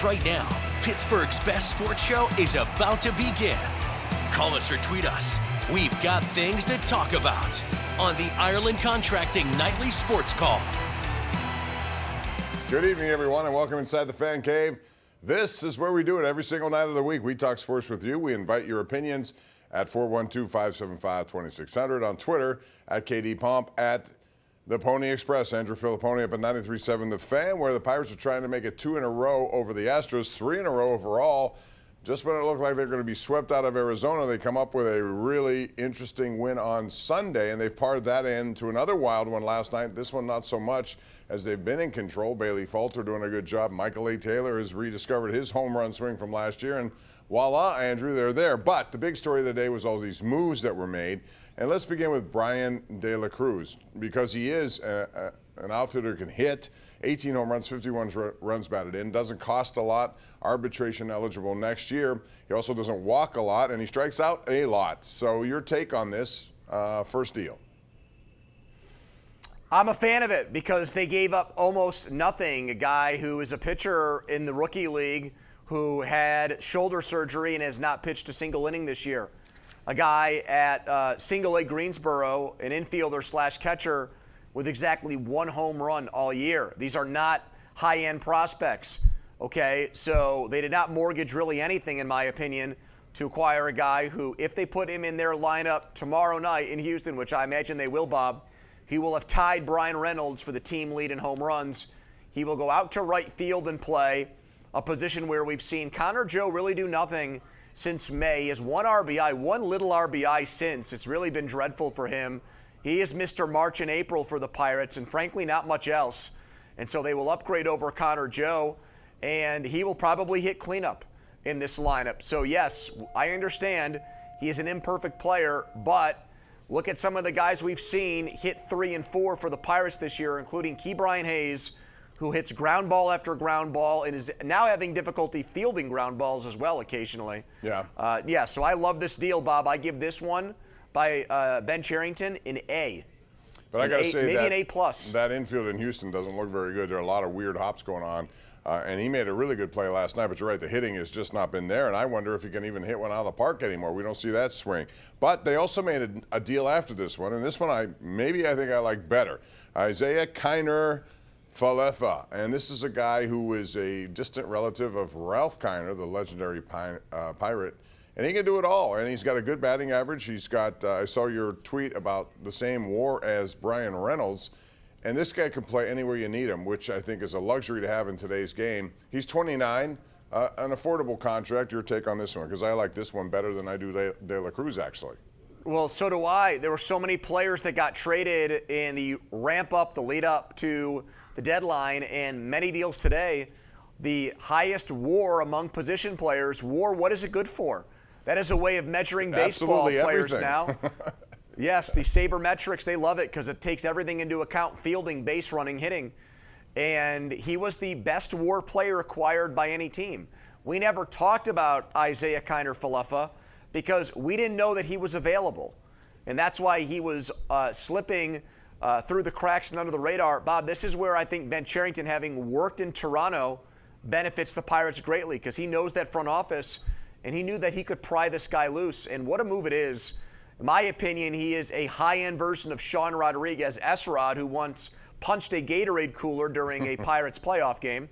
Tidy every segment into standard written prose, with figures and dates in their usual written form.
Right now, Pittsburgh's best sports show is about to begin. Call us or tweet us. We've got things to talk about on the Ireland Contracting Nightly Sports Call. Good evening, everyone, and welcome inside the Fan Cave. This is where we do it every single night of the week. We talk sports with you. We invite your opinions at 412-575-2600, on Twitter at KDPomp, at the Pony Express. Andrew Fillipponi up at 93.7 The Fan, where the Pirates are trying to make it 2 in a row over the Astros, 3 in a row overall. Just when it looked like they're going to be swept out of Arizona, they come up with a really interesting win on Sunday, and they've parred that into another wild one last night. This one not so much, as they've been in control. Bailey Falter doing a good job. Michael A. Taylor has rediscovered his home run swing from last year, and voila, Andrew, they're there. But the big story of the day was all these moves that were made. And let's begin with Bryan De La Cruz, because he is an outfielder who can hit. 18 home runs, 51 runs batted in. Doesn't cost a lot. Arbitration eligible next year. He also doesn't walk a lot, and he strikes out a lot. So your take on this first deal? I'm a fan of it because they gave up almost nothing. A guy who is a pitcher in the rookie league who had shoulder surgery and has not pitched a single inning this year. A guy at Single A Greensboro, an infielder slash catcher with exactly 1 home run all year. These are not high-end prospects, okay? So they did not mortgage really anything, in my opinion, to acquire a guy who, if they put him in their lineup tomorrow night in Houston, which I imagine they will, Bob, he will have tied Brian Reynolds for the team lead in home runs. He will go out to right field and play, a position where we've seen Connor Joe really do nothing since May. He has 1 RBI, 1 little RBI since. It's really been dreadful for him. He is Mr. March and April for the Pirates, and frankly, not much else. And so they will upgrade over Connor Joe, and he will probably hit cleanup in this lineup. So, yes, I understand he is an imperfect player, but look at some of the guys we've seen hit 3 and 4 for the Pirates this year, including Ke'Bryan Hayes, who hits ground ball after ground ball and is now having difficulty fielding ground balls as well occasionally. Yeah. So I love this deal, Bob. I give this one by Ben Cherington an A. But I got to say maybe that an A+. That infield in Houston doesn't look very good. There are a lot of weird hops going on. And he made a really good play last night, but you're right, the hitting has just not been there, and I wonder if he can even hit one out of the park anymore. We don't see that swing. But they also made a deal after this one, and this one I think I like better. Isaiah Kiner Falefa, and this is a guy who is a distant relative of Ralph Kiner, the legendary Pirate, and he can do it all, and he's got a good batting average. He's got, I saw your tweet about the same WAR as Brian Reynolds, and this guy can play anywhere you need him, which I think is a luxury to have in today's game. He's 29, an affordable contract. Your take on this one? Because I like this one better than I do De La Cruz, actually. Well, so do I. There were so many players that got traded in the ramp up, the lead up to the deadline, and many deals today. The highest WAR among position players. WAR, what is it good for? That is a way of measuring baseball players now. Yes, the sabermetrics, they love it because it takes everything into account: fielding, base running, hitting. And he was the best WAR player acquired by any team. We never talked about Isaiah Kiner Falefa because we didn't know that he was available. And that's why he was slipping through the cracks and under the radar. Bob, this is where I think Ben Cherington, having worked in Toronto, benefits the Pirates greatly because he knows that front office, and he knew that he could pry this guy loose. And what a move it is. In my opinion, he is a high-end version of Sean Rodriguez, S-Rod, who once punched a Gatorade cooler during a Pirates playoff game,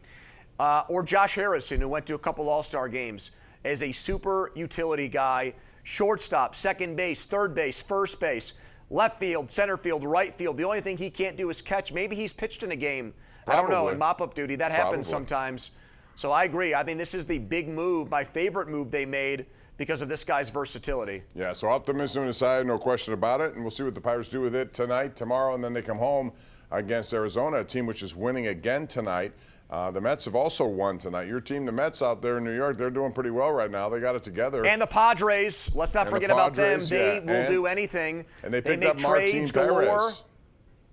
or Josh Harrison, who went to a couple All-Star games as a super utility guy, shortstop, second base, third base, first base, left field, center field, right field. The only thing he can't do is catch. Maybe he's pitched in a game. Probably. I don't know, in mop-up duty. That happens sometimes. So I agree. I think this is the big move, my favorite move they made because of this guy's versatility. Yeah, so optimism aside, no question about it. And we'll see what the Pirates do with it tonight, tomorrow, and then they come home against Arizona, a team which is winning again tonight. The Mets have also won tonight. Your team, the Mets out there in New York, they're doing pretty well right now. They got it together. And the Padres, let's not forget about them. They will do anything. And they picked make up Martin trades galore. Perez.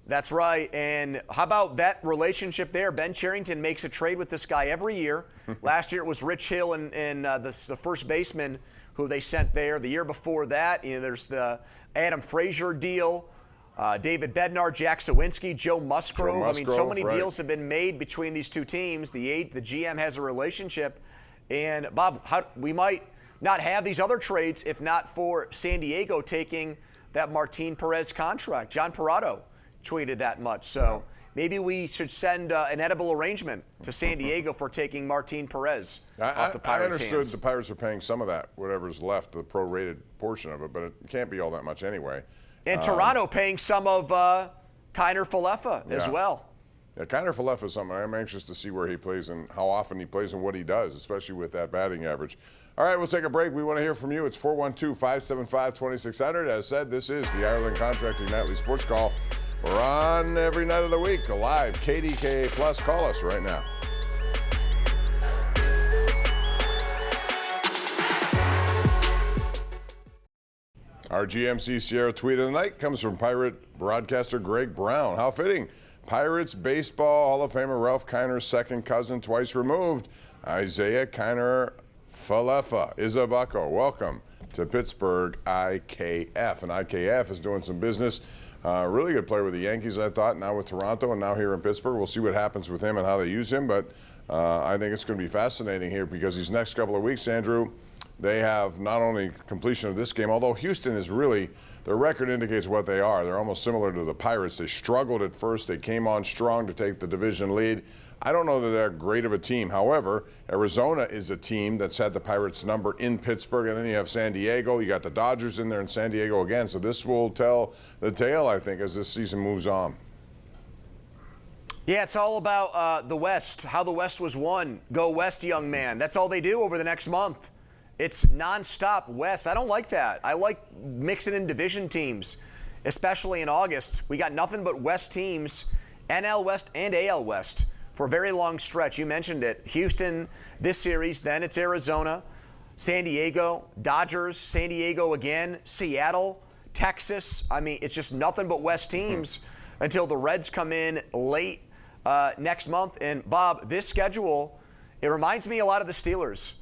That's right. And how about that relationship there? Ben Cherington makes a trade with this guy every year. Last year it was Rich Hill and the first baseman who they sent there. The year before that, there's the Adam Frazier deal. David Bednar, Jack Sawinski, Joe Musgrove. I mean, so many right. deals have been made between these two teams. The GM has a relationship. And, Bob, we might not have these other trades if not for San Diego taking that Martin Perez contract. John Parado tweeted that much. So maybe we should send an edible arrangement to San Diego for taking Martin Perez off the Pirates' I understood hands. the Pirates are paying some of that, whatever's left, the prorated portion of it, but it can't be all that much anyway. And Toronto paying some of Kiner Falefa as well. Yeah, Kiner Falefa is something I'm anxious to see where he plays and how often he plays and what he does, especially with that batting average. All right, we'll take a break. We want to hear from you. It's 412-575-2600. As said, this is the Ireland Contracting Nightly Sports Call. We're on every night of the week, live, KDKA Plus. Call us right now. Our GMC Sierra tweet of the night comes from Pirate broadcaster Greg Brown. How fitting. Pirates baseball Hall of Famer Ralph Kiner's second cousin, twice removed, Isaiah Kiner Falefa is a bucko. Welcome to Pittsburgh IKF. And IKF is doing some business. Really good player with the Yankees, I thought, now with Toronto and now here in Pittsburgh. We'll see what happens with him and how they use him. But I think it's going to be fascinating here because these next couple of weeks, Andrew, they have not only completion of this game, although Houston is really, their record indicates what they are. They're almost similar to the Pirates. They struggled at first. They came on strong to take the division lead. I don't know that they're great of a team. However, Arizona is a team that's had the Pirates number in Pittsburgh, and then you have San Diego. You got the Dodgers in there and San Diego again. So this will tell the tale, I think, as this season moves on. Yeah, it's all about the West, how the West was won. Go West, young man. That's all they do over the next month. It's nonstop West. I don't like that. I like mixing in division teams, especially in August. We got nothing but West teams, NL West and AL West, for a very long stretch. You mentioned it. Houston this series, then it's Arizona, San Diego, Dodgers, San Diego again, Seattle, Texas. I mean, it's just nothing but West teams until the Reds come in late next month. And, Bob, this schedule, it reminds me a lot of the Steelers,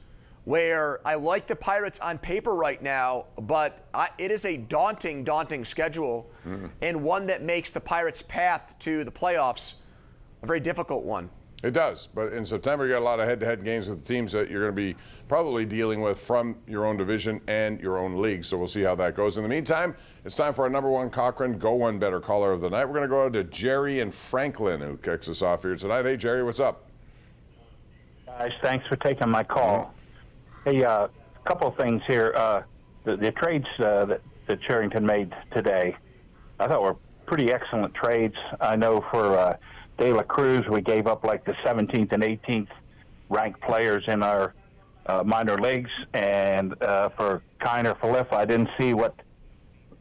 where I like the Pirates on paper right now, but it is a daunting, daunting schedule, and one that makes the Pirates' path to the playoffs a very difficult one. It does, but in September you got a lot of head-to-head games with teams that you're going to be probably dealing with from your own division and your own league, so we'll see how that goes. In the meantime, it's time for our number one Cochrane Go One Better caller of the night. We're going to go to Jerry and Franklin, who kicks us off here tonight. Hey, Jerry, what's up? Guys, thanks for taking my call. Hey, a couple of things here. The trades that Cherington made today, I thought were pretty excellent trades. I know for De La Cruz, we gave up like the 17th and 18th ranked players in our minor leagues, and for Kiner Falefa, I didn't see what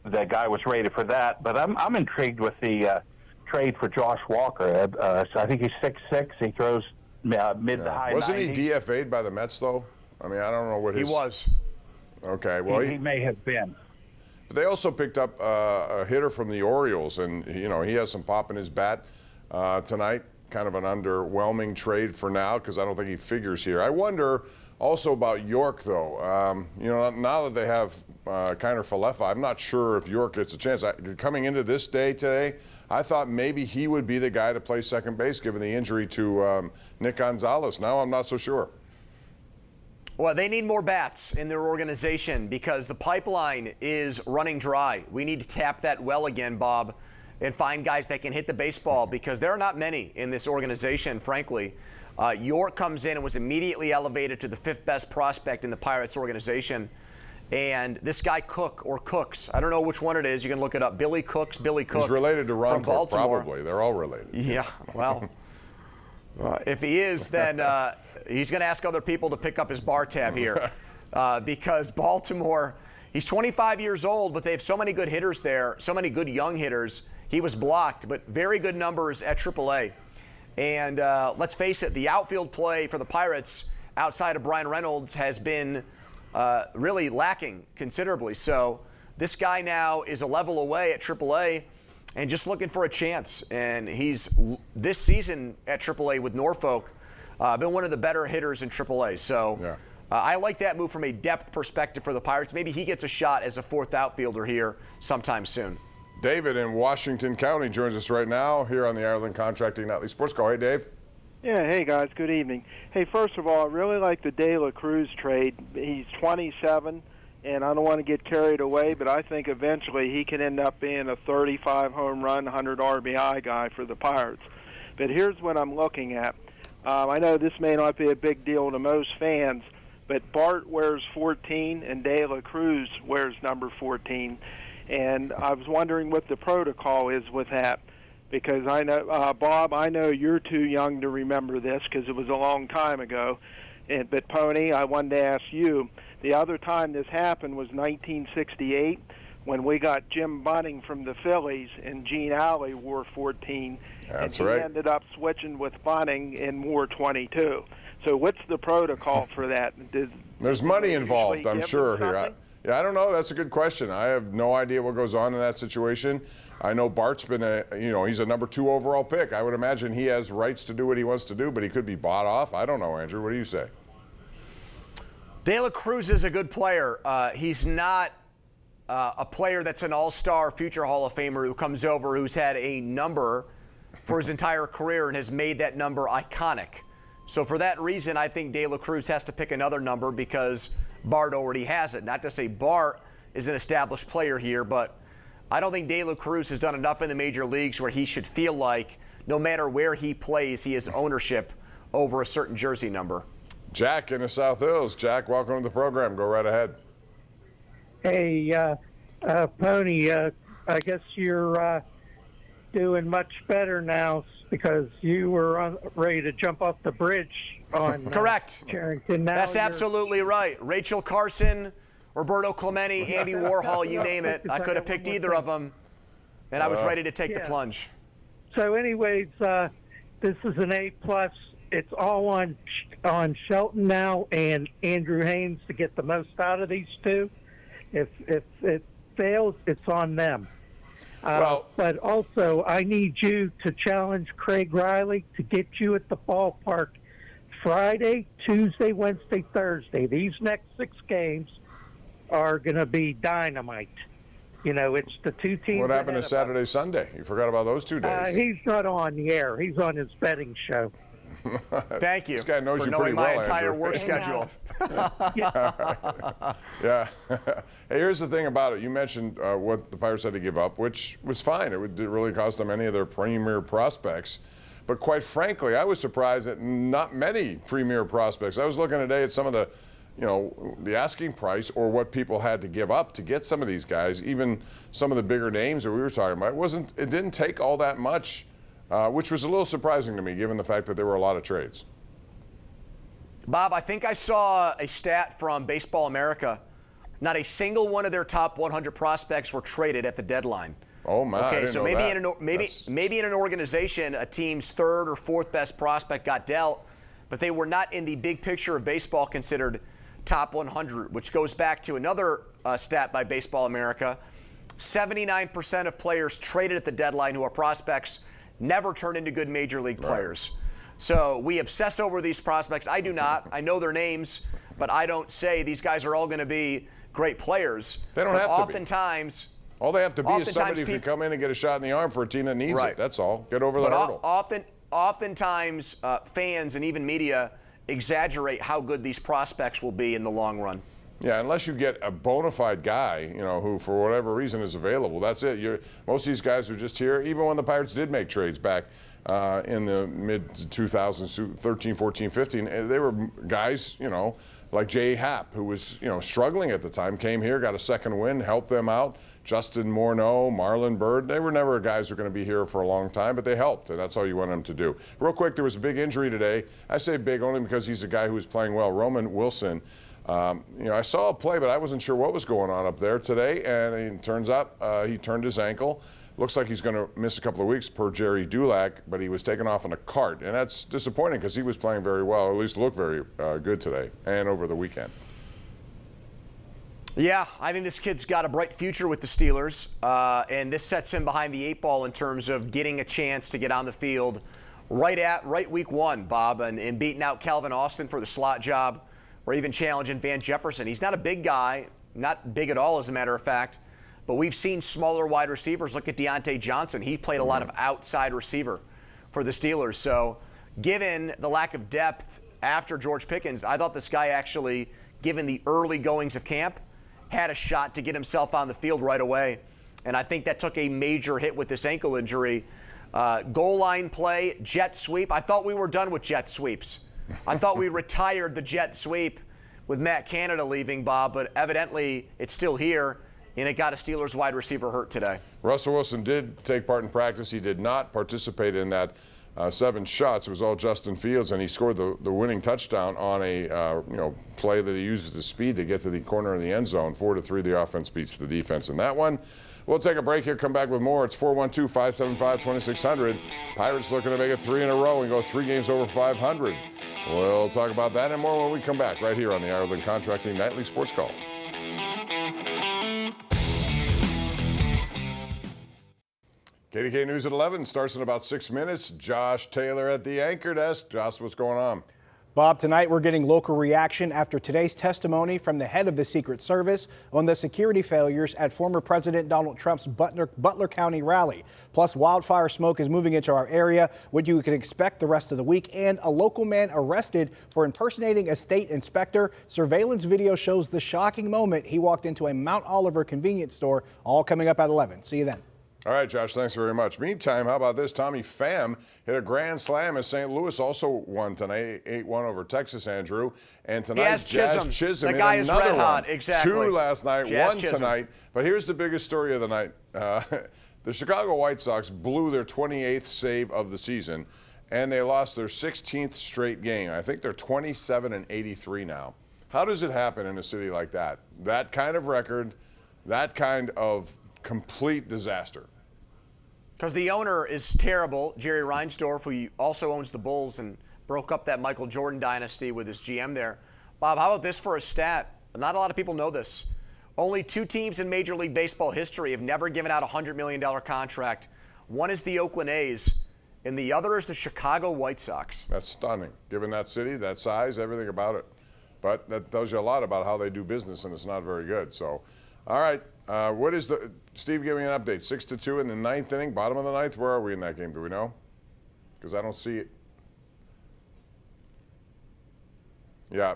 the guy was rated for that. But I'm intrigued with the trade for Josh Walker. So I think he's 6'6". He throws mid to high 90s. Wasn't he DFA'd by the Mets, though? I mean, I don't know what his... He was. Okay, well... He may have been. But they also picked up a hitter from the Orioles, and, you know, he has some pop in his bat tonight. Kind of an underwhelming trade for now, because I don't think he figures here. I wonder also about York, though. You know, now that they have Kiner Falefa, I'm not sure if York gets a chance. Coming into this day today, I thought maybe he would be the guy to play second base, given the injury to Nick Gonzalez. Now I'm not so sure. Well, they need more bats in their organization because the pipeline is running dry. We need to tap that well again, Bob, and find guys that can hit the baseball because there are not many in this organization, frankly. York comes in and was immediately elevated to the 5th best prospect in the Pirates organization. And this guy Cook, or Cooks, I don't know which one it is. You can look it up. Billy Cook. He's related to Ron from Cook, Baltimore. probably. They're all related. Yeah, well... if he is, then he's going to ask other people to pick up his bar tab here because Baltimore, he's 25 years old, but they have so many good hitters there, so many good young hitters. He was blocked, but very good numbers at AAA. And let's face it, the outfield play for the Pirates outside of Brian Reynolds has been really lacking considerably. So this guy now is a level away at AAA. And just looking for a chance. And he's, this season at AAA with Norfolk, been one of the better hitters in AAA. So yeah. I like that move from a depth perspective for the Pirates. Maybe he gets a shot as a 4th outfielder here sometime soon. David in Washington County joins us right now here on the Ireland Contracting Nightly Sports Call. Hey, Dave. Yeah, hey guys, good evening. Hey, first of all, I really like the De La Cruz trade. He's 27, and I don't want to get carried away, but I think eventually he can end up being a 35 home run, 100 RBI guy for the Pirates. But here's what I'm looking at. I know this may not be a big deal to most fans, but Bart wears 14 and De La Cruz wears number 14. And I was wondering what the protocol is with that. Because I know, Bob, I know you're too young to remember this because it was a long time ago. But, Pony, I wanted to ask you, the other time this happened was 1968 when we got Jim Bunning from the Phillies and Gene Alley wore 14. That's and he right. ended up switching with Bunning and wore 22. So what's the protocol for that? There's money involved, I'm sure, here. Something? Yeah, I don't know. That's a good question. I have no idea what goes on in that situation. I know Bart's been he's a number 2 overall pick. I would imagine he has rights to do what he wants to do, but he could be bought off. I don't know, Andrew. What do you say? De La Cruz is a good player. He's not a player that's an all-star, future Hall of Famer who comes over, who's had a number for his entire career and has made that number iconic. So for that reason, I think De La Cruz has to pick another number because Bart already has it. Not to say Bart is an established player here, but I don't think De La Cruz has done enough in the major leagues where he should feel like no matter where he plays, he has ownership over a certain jersey number. Jack in the South Hills. Jack, welcome to the program. Go right ahead. Hey, Pony, I guess you're doing much better now because you were ready to jump off the bridge on Correct. Carrington. Now That's absolutely right. Rachel Carson, Roberto Clemente, Andy Warhol, you name it. I could have picked either of them, and I was ready to take the plunge. So anyways, this is an A+. It's all on Shelton now and Andrew Haynes to get the most out of these two. If it fails, it's on them. But also, I need you to challenge Craig Riley to get you at the ballpark Friday, Tuesday, Wednesday, Thursday. These next 6 games are going to be dynamite. You know, it's the 2 teams. What happened to Saturday, Sunday? You forgot about those 2 days. He's not on the air. He's on his betting show. Thank you This guy knows for you knowing pretty my well, entire Andrew. work schedule. Yeah. Hey, here's the thing about it. You mentioned what the Pirates had to give up, which was fine. It didn't really cost them any of their premier prospects. But quite frankly, I was surprised that not many premier prospects. I was looking today at some of the, the asking price or what people had to give up to get some of these guys, even some of the bigger names that we were talking about. It didn't take all that much, which was a little surprising to me, given the fact that there were a lot of trades. Bob, I think I saw a stat from Baseball America. Not a single one of their top 100 prospects were traded at the deadline. Oh my! Okay, so maybe that. maybe in an organization, a team's 3rd or 4th best prospect got dealt, but they were not in the big picture of baseball considered top 100, which goes back to another stat by Baseball America. 79% of players traded at the deadline who are prospects never turn into good major league players. So we obsess over these prospects. I do not. I know their names, but I don't say these guys are all going to be great players. They don't have to be. Oftentimes, all they have to be is somebody who can come in and get a shot in the arm for a team that needs it. That's all. Get over the hurdle. Oftentimes, fans and even media exaggerate how good these prospects will be in the long run. Yeah, unless you get a bona fide guy, who for whatever reason is available. That's it. Most of these guys are just here. Even when the Pirates did make trades back in the mid-2000s, 13, 14, 15, they were guys, like Jay Happ, who was, struggling at the time, came here, got a second win, helped them out. Justin Morneau, Marlon Byrd, they were never guys who are going to be here for a long time, but they helped, and that's all you want them to do. Real quick, there was a big injury today. I say big only because he's a guy who was playing well, Roman Wilson. I saw a play, but I wasn't sure what was going on up there today, and it turns out he turned his ankle. Looks like he's going to miss a couple of weeks per Jerry Dulac, but he was taken off in a cart, and that's disappointing because he was playing very well, or at least looked very good today and over the weekend. Yeah, I think this kid's got a bright future with the Steelers, and this sets him behind the 8 ball in terms of getting a chance to get on the field right week 1, Bob, and beating out Calvin Austin for the slot job, or even challenging Van Jefferson. He's not a big guy, not big at all, as a matter of fact, But we've seen smaller wide receivers. Look at Deontay Johnson. He played a lot of outside receiver for the Steelers. So given the lack of depth after George Pickens, I thought this guy actually, given the early goings of camp, had a shot to get himself on the field right away. And I think that took a major hit with this ankle injury. Goal line play, jet sweep. I thought we were done with jet sweeps. I thought we retired the jet sweep with Matt Canada leaving, Bob, but evidently it's still here, and it got a Steelers wide receiver hurt today. Russell Wilson did take part in practice. He did not participate in that 7 shots. It was all Justin Fields, and he scored the winning touchdown on a play that he uses the speed to get to the corner of the end zone. 4-3, the offense beats the defense in that one. We'll take a break here, come back with more. It's 412-575-2600. Pirates looking to make it 3 in a row and go 3 games over 500. We'll talk about that and more when we come back right here on the Ireland Contracting Nightly Sports Call. KDKA News at 11 starts in about 6 minutes. Josh Taylor at the anchor desk. Josh, what's going on? Bob, tonight we're getting local reaction after today's testimony from the head of the Secret Service on the security failures at former President Donald Trump's Butler County rally. Plus, wildfire smoke is moving into our area, what you can expect the rest of the week, and a local man arrested for impersonating a state inspector. Surveillance video shows the shocking moment he walked into a Mount Oliver convenience store, all coming up at 11. See you then. All right, Josh, thanks very much. Meantime, how about this? Tommy Pham hit a grand slam as St. Louis also won tonight, 8-1 over Texas, Andrew. And tonight, Jazz Chisholm the guy hit is another red hot. one. Exactly. 2 last night, Jazz 1 Chisholm. tonight. But here's the biggest story of the night. The Chicago White Sox blew their 28th save of the season, and they lost their 16th straight game. I think they're 27-83 now. How does it happen in a city like that? That kind of record, that kind of complete disaster. Because the owner is terrible, Jerry Reinsdorf, who also owns the Bulls and broke up that Michael Jordan dynasty with his GM there. Bob, how about this for a stat? Not a lot of people know this. Only 2 teams in Major League Baseball history have never given out a $100 million contract. One is the Oakland A's, and the other is the Chicago White Sox. That's stunning, given that city, that size, everything about it. But that tells you a lot about how they do business, and it's not very good. So, all right. What is the Steve? Give me an update. 6-2 in the 9th inning, bottom of the 9th. Where are we in that game? Do we know? Because I don't see it. Yeah,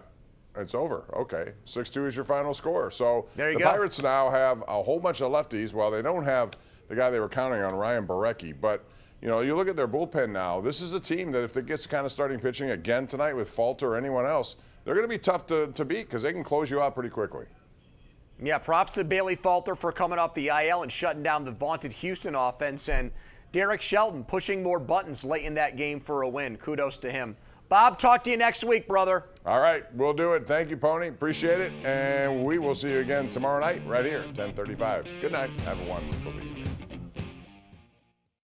it's over. Okay, 6-2 is your final score. So there you the go. Pirates now have a whole bunch of lefties. Well, they don't have the guy they were counting on, Ryan Barecki. But you know, you look at their bullpen now. This is a team that if it gets kind of starting pitching again tonight with Falter or anyone else, they're going to be tough to beat because they can close you out pretty quickly. Yeah, props to Bailey Falter for coming off the IL and shutting down the vaunted Houston offense, and Derek Shelton pushing more buttons late in that game for a win. Kudos to him. Bob, talk to you next week, brother. All right, we'll do it. Thank you, Pony. Appreciate it. And we will see you again tomorrow night right here at 10:35. Good night. Have a wonderful evening.